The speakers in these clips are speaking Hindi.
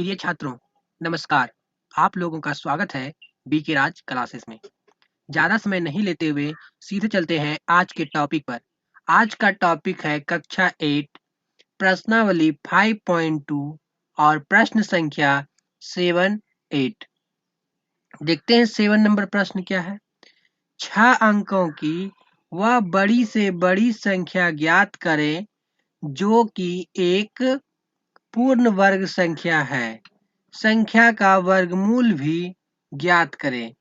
प्रिय छात्रों, नमस्कार। आप लोगों का स्वागत है बीके राज क्लासेस में। ज़्यादा समय नहीं लेते हुए सीधे चलते हैं आज के टॉपिक पर। आज का टॉपिक है कक्षा 8 प्रश्नावली 5.2 और प्रश्न संख्या 7-8। देखते हैं 7 नंबर प्रश्न क्या है। 6 अंकों की वह बड़ी से बड़ी संख्या ज्ञात करें जो कि एक पूर्ण वर्ग संख्या है। संख्या का वर्गमूल भी ज्ञात करें।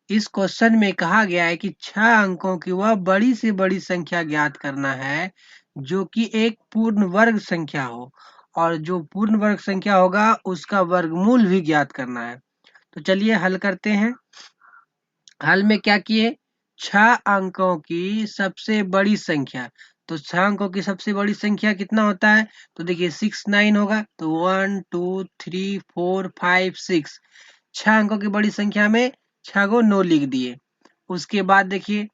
इस क्वेश्चन में कहा गया है कि 6 अंकों की वह बड़ी से बड़ी संख्या ज्ञात करना है जो कि एक पूर्ण वर्ग संख्या हो, और जो पूर्ण वर्ग संख्या होगा उसका वर्गमूल भी ज्ञात करना है। तो चलिए हल करते हैं। हल में क्या किए, 6 अंकों की सबसे बड़ी संख्या। तो 6 अंकों की सबसे बड़ी संख्या कितना होता है, तो देखिए 6 9 होगा, तो 1 2 3 4 5 6। 6 अंकों की बड़ी संख्या में 6 को 9 लिख दिए। उसके बाद देखिए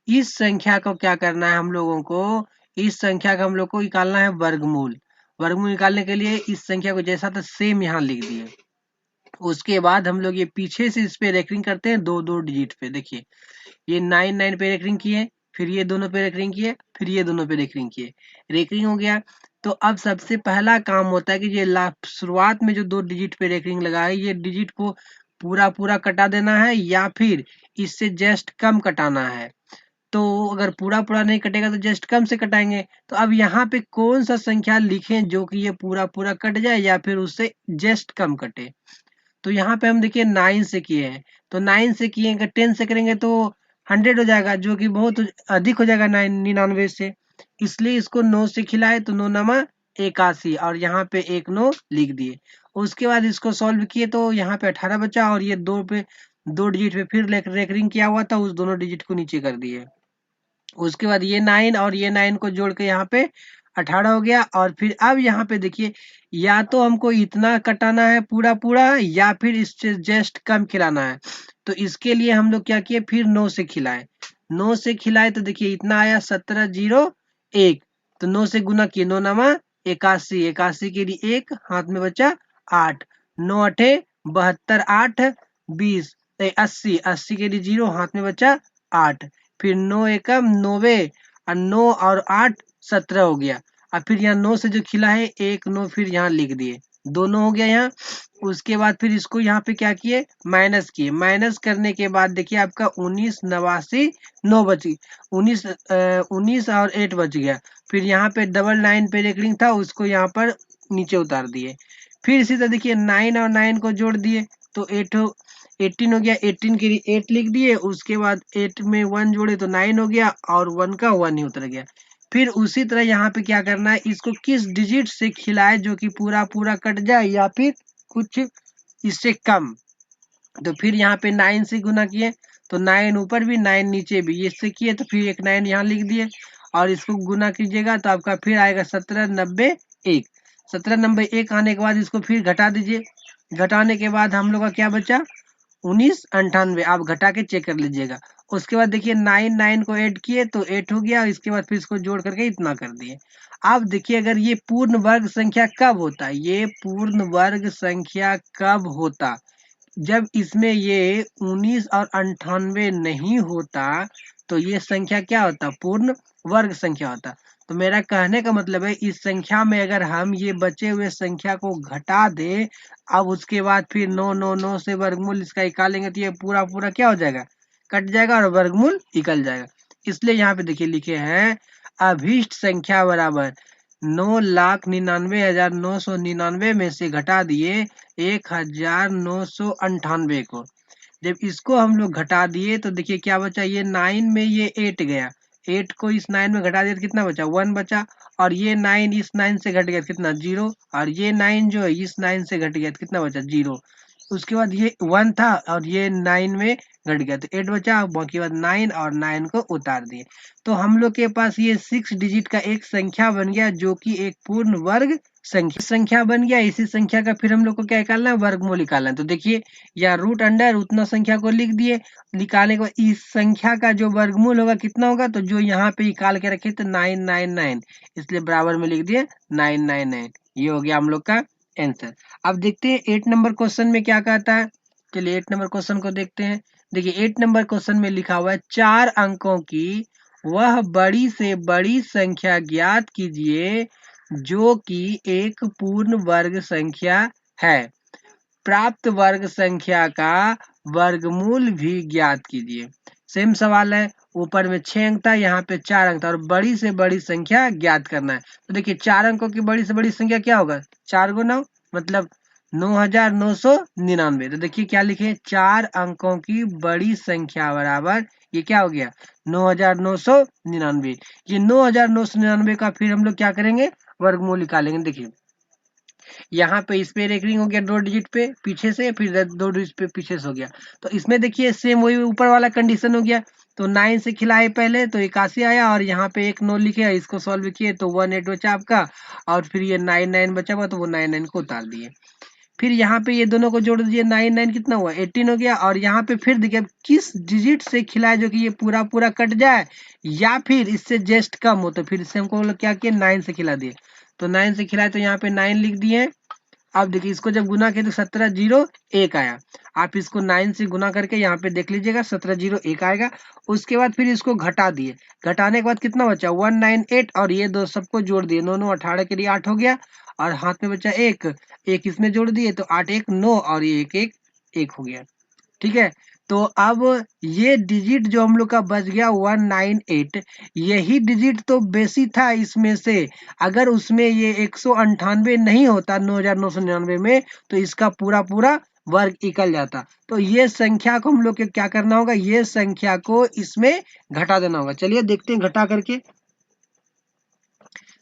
इस संख्या को क्या करना है हम लोगों को, इस संख्या का हम लोग को निकालना है वर्गमूल। वर्गमूल निकालने के लिए इस संख्या को जैसा था सेम यहाँ लिख दिए। उसके बाद हम लोग ये पीछे से इस पे रेकरिंग करते हैं दो दो डिजिट पे। देखिए ये 9 9 पे रेकरिंग किए, फिर ये दोनों पे रेकरिंग किए, फिर ये दोनों पे रेकरिंग किए, रेकरिंग हो गया। तो अब सबसे पहला काम होता है कि ये शुरुआत में जो 2 डिजिट पे रेकरिंग लगा है ये डिजिट को पूरा पूरा कटा देना है या फिर इससे जस्ट कम कटाना है। तो अगर पूरा पूरा नहीं कटेगा तो जस्ट कम से कटाएंगे। तो अब यहाँ पे कौन सा संख्या लिखें जो कि ये पूरा पूरा कट जाए या फिर उससे जस्ट कम कटे। तो यहाँ पे हम देखिए 9 से किए हैं, तो 9 से किए 10 से करेंगे तो 100 हो जाएगा, जो कि बहुत अधिक हो जाएगा 99 से। इसलिए इसको 9 से खिलाए तो 9 नमा 81, और यहाँ पे 1 9 लिख दिए। उसके बाद इसको सॉल्व किए तो यहाँ पे 18 बचा, और ये 2 डिजिट पे फिर रेकरिंग किया हुआ था, उस दोनों डिजिट को नीचे कर दिए। उसके बाद ये 9 और ये 9 को जोड़ के यहाँ पे 18 हो गया। और फिर अब यहाँ पे देखिए या तो हमको इतना कटाना है पूरा पूरा या फिर इससे जस्ट कम खिलाना है। तो इसके लिए हम लोग क्या किए, फिर 9 से खिलाए। 9 से खिलाए तो देखिए इतना आया 1701। तो 9 से गुना किए, 9 नमा 81, 81 के लिए 1 हाथ में बचा 8, 9 8 72, 8 20 80, 80 के लिए 0 हाथ में बचा 8, फिर 9 एकम 90 और 9 और 8 17 हो गया। और फिर यहाँ 9 से जो खिला है 1 9 फिर यहाँ लिख दिए, दोनों हो गया यहाँ। उसके बाद फिर इसको यहाँ पे क्या किए, माइनस किए। माइनस करने के बाद देखिए आपका 19 89 9 बच गई, 19 और 8 बच गया। फिर यहाँ पे 99 पे रेकरिंग था, उसको यहाँ पर नीचे उतार दिए। फिर इसी तरह देखिए 9 और 9 को जोड़ दिए तो 18 हो गया, 18 के लिए 8 लिख दिए। उसके बाद 8 में 1 जोड़े तो 9 हो गया, और 1 का 1 ही उतर गया। फिर उसी तरह यहाँ पे क्या करना है, इसको किस डिजिट से खिलाए जो कि पूरा पूरा कट जाए या फिर कुछ इससे कम। तो फिर यहाँ पे 9 से गुना किए तो 9 ऊपर भी 9 नीचे भी, इससे किए तो फिर एक 9 यहाँ लिख दिए, और इसको गुना कीजिएगा तो आपका फिर आएगा 1791। 1791 आने के बाद इसको फिर घटा दीजिए। घटाने के बाद हम लोग का क्या बचा, 1998। आप घटा के चेक कर लीजिएगा। उसके बाद देखिए 9 9 को ऐड किए तो 8 हो गया। इसके बाद फिर इसको जोड़ करके इतना कर दिए। अब देखिए अगर ये पूर्ण वर्ग संख्या कब होता है, ये पूर्ण वर्ग संख्या कब होता, जब इसमें ये 19 और 98 नहीं होता तो ये संख्या क्या होता, पूर्ण वर्ग संख्या होता। तो मेरा कहने का मतलब है इस संख्या में अगर हम ये बचे हुए संख्या को घटा दे, अब उसके बाद फिर 9 9 9 से वर्गमूल इसका निकालेंगे तो ये पूरा पूरा क्या हो जाएगा, कट जाएगा और वर्गमूल निकल जाएगा। इसलिए यहाँ पे देखिए लिखे हैं अभीष्ट संख्या बराबर 9,99,999 में से घटा दिए 1,998 को। जब इसको हम लोग घटा दिए तो देखिए क्या बचा, ये 9 में ये 8 गया, 8 को इस 9 में घटा दिया तो कितना बचा, 1 बचा। और ये 9 इस 9 से घट गया तो कितना, 0। और ये 9 जो है इस 9 से घट गया तो कितना बचा, 0। उसके बाद ये 1 था और ये 9 में घट गया तो 8 बचा, बाकी बाद 9 और 9 को उतार दिए। तो हम लोग के पास ये 6 डिजिट का एक संख्या बन गया जो कि एक पूर्ण वर्ग संख्या बन गया। इसी संख्या का फिर हम लोग को क्या निकालना है, वर्गमूल निकालना है। तो देखिए या रूट अंडर उतना संख्या को लिख दिए, निकालने के बाद इस संख्या का जो वर्गमूल होगा कितना होगा, तो जो यहाँ पे निकाल के रखे थे 999, इसलिए बराबर में लिख दिए 999। ये हो गया हम लोग का आंसर। अब देखते हैं 8 नंबर क्वेश्चन में क्या कहता है। चलिए 8 नंबर क्वेश्चन को देखते हैं। देखिए 8 नंबर क्वेश्चन में लिखा हुआ है 4 अंकों की वह बड़ी से बड़ी संख्या ज्ञात कीजिए जो कि एक पूर्ण वर्ग संख्या है। प्राप्त वर्ग संख्या का वर्गमूल भी ज्ञात कीजिए। सेम सवाल है, ऊपर में 6 अंक था, यहाँ पे 4 अंक था और बड़ी से बड़ी संख्या ज्ञात करना है। तो देखिए 4 अंकों की बड़ी से बड़ी संख्या क्या होगा, 4 गुना 9 मतलब 9999। तो देखिए क्या लिखे, 4 अंकों की बड़ी संख्या बराबर ये क्या हो गया 9999। ये 9999 का फिर हम लोग क्या करेंगे, वर्गमूल निकालेंगे। देखिए यहाँ पे इस पे एक रिंग हो गया 2 डिजिट पे पीछे से, फिर 2 डिजिट पे पीछे से हो गया। तो इसमें देखिए सेम वही ऊपर वाला कंडीशन हो गया। तो 9 से खिलाए पहले तो 81 आया और यहाँ पे एक 9 लिखे, इसको सॉल्व किए तो 18 बचा आपका, और फिर ये 99 बचा हुआ तो वो 99 को उतार दिए। फिर यहाँ पे ये दोनों को जोड़ दीजिए, 9 कितना हुआ 18 हो गया। और यहाँ पे फिर देखिए किस डिजिट से खिलाए जो कि ये पूरा पूरा कट जाए या फिर इससे जस्ट कम हो, तो फिर इससे हमको क्या किया 9 से खिला दिए। तो 9 से खिलाए तो यहाँ पे 9 लिख दिए। अब देखिए इसको जब गुना किया तो 1701 आया। आप इसको 9 से गुना करके यहाँ पे देख लीजिएगा 1701 आएगा। उसके बाद फिर इसको घटा दिए, घटाने के बाद कितना बचा 198, और ये दो सबको जोड़ दिए, 9 9 18 के लिए 8 हो गया, और हाथ में बचा एक, एक इसमें जोड़ दिए तो 8 1 9 और ये 1 1 1 हो गया। ठीक है, तो अब ये डिजिट जो हम लोग का बच गया 198, यही डिजिट तो बेसी था इसमें से। अगर उसमें ये 198 नहीं होता 9999 में तो इसका पूरा पूरा वर्ग निकल जाता। तो ये संख्या को हम लोग के क्या करना होगा, ये संख्या को इसमें घटा देना होगा। चलिए देखते हैं घटा करके।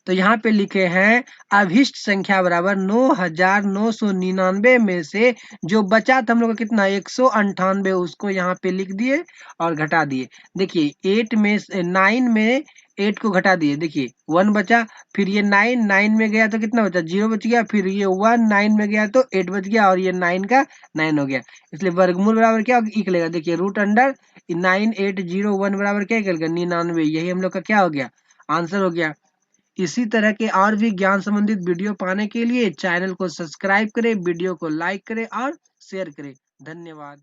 तो यहाँ पे लिखे हैं अभिष्ट संख्या बराबर 9999 में से जो बचा था हम लोग का कितना 198, उसको यहाँ पे लिख दिए और घटा दिए। देखिए 8 में 9 में 8 को घटा दिए, देखिए 1 बचा, फिर ये 9 9 में गया तो कितना बचा 0 बच गया, फिर ये 1 9 में गया तो 8 बच गया, और ये 9 का 9 हो गया। इसलिए वर्गमूल बराबर क्या निकलेगा, देखिए रूट अंडर 9801 बराबर क्या निकलेगा 99। यही हम लोग का क्या हो गया, आंसर हो गया। इसी तरह के और भी ज्ञान संबंधित वीडियो पाने के लिए चैनल को सब्सक्राइब करें, वीडियो को लाइक करें और शेयर करें। धन्यवाद।